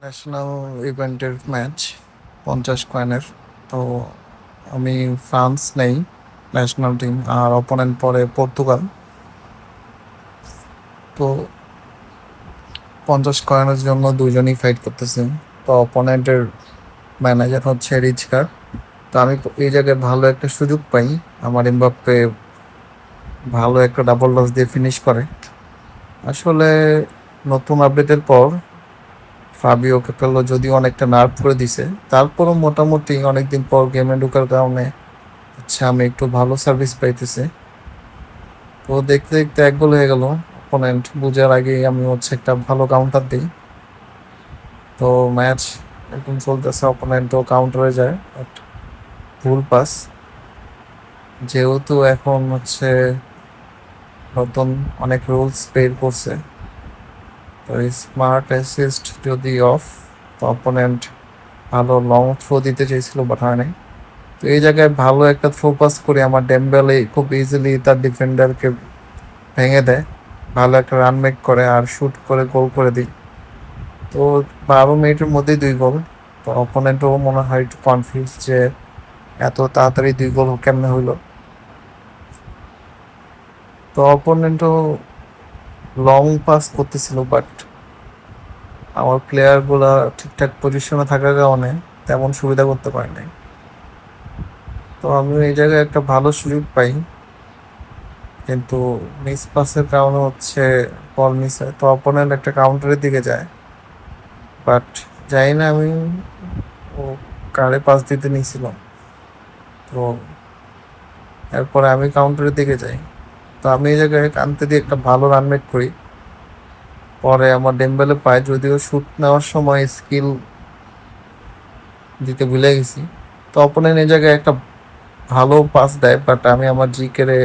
National ইভেন্টের match 50 কয়েনের। তো আমি ফ্রান্স নেই ন্যাশনাল টিম, আর অপোনেন্ট পরে পর্তুগাল। তো 50 কয়েনের জন্য দুজনই ফাইট করতেছে। তো অপোনেন্টের ম্যানেজার হচ্ছে রিচকার। তো আমি এই জায়গায় ভালো একটা সুযোগ পাই, আমার এমবাপ্পে ভালো একটা ডাবল লস দিয়ে ফিনিশ করে। আসলে নতুন আপডেটের পর ফাবিও ক্যাপেলো যদিও অনেকটা নার্ভ করে দিছে, তারপরও মোটামুটি অনেকদিন পর গেমে ঢোকার কারণে হচ্ছে আমি একটু ভালো সার্ভিস পাইতেছি। তো দেখতে দেখতে এক গোল হয়ে গেল। অপোনেন্ট বুঝার আগেই আমি হচ্ছে একটা ভালো কাউন্টার দিই। তো ম্যাচ এখন চলতেছে, অপোনেন্টও কাউন্টারে যায়, বাট ভুল পাস। যেহেতু এখন হচ্ছে নতুন অনেক রুলস বের করছে, তো স্মার্ট অ্যাসিস্ট যদি অফ, তো অপোনেন্ট ভালো লং থ্রো দিতে চেয়েছিল, বাট হয় নাই। তো এই জায়গায় ভালো একটা থ্রো পাস করে আমার ডেম্বেলে খুব ইজিলি তার ডিফেন্ডারকে ভেঙে দেয়, ভালো একটা রান মেক করে আর শুট করে গোল করে দিই। তো 12 মিনিটের মধ্যেই 2 গোল। তো অপোনেন্টও মনে হয় একটু কনফিউজ যে এত তাড়াতাড়ি 2 গোল কেমনে হইলো। তো অপোনেন্টও লং পাস করতেছিল, বাট আমার প্লেয়ার গুলা ঠিকঠাক পজিশনে থাকার কারণে তেমন সুবিধা করতে পারে নাই। তো আমি এই জায়গায় একটা ভালো সুযোগ পাই, কিন্তু মিস পাসের কারণে হচ্ছে বল মিস হয়। তো অপোনেন্ট একটা কাউন্টারের দিকে যায়, বাট জানি না আমি ও কারে পাস দিতে নিয়েছিলাম। তো এরপরে আমি কাউন্টারের দিকে যাই। তো আমি এই জায়গায় কানতে দিয়ে একটা ভালো রান মেক করি। পরে আমার ডেম্বেলে পায়, যদিও শুট নেওয়ার সময় স্কিল দিতে ভুলে গেছি। তো অপোনেন্ট এই জায়গায় একটা ভালো পাস দেয়, বাট আমি আমার জিকে রে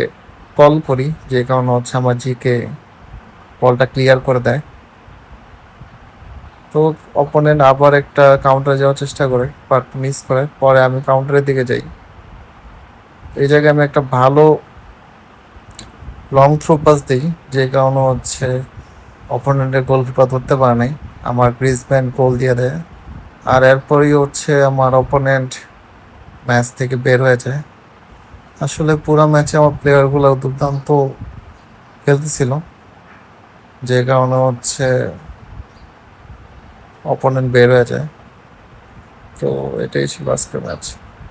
কল করি, যে কারণে হচ্ছে আমার জিকে বলটা ক্লিয়ার করে দেয়। তো অপোনেন্ট আবার একটা কাউন্টারে যাওয়ার চেষ্টা করে, বাট মিস করে। পরে আমি কাউন্টারের দিকে যাই। এই জায়গায় আমি একটা ভালো লং থ্রো পাস দিই, যে কারণে হচ্ছে অপোনেন্টের গোলকিপার ধরতে পারে নাই, আমার গ্রিজম্যান গোল দিয়ে দেয়। আর এরপরেই হচ্ছে আমার অপোনেন্ট ম্যাচ থেকে বের হয়ে যায়। আসলে পুরো ম্যাচে আমার প্লেয়ারগুলো দুর্দান্ত খেলতেছিল, যে কারণে হচ্ছে অপোনেন্ট বের হয়ে যায়। তো এটাই ছিল আজকের ম্যাচ।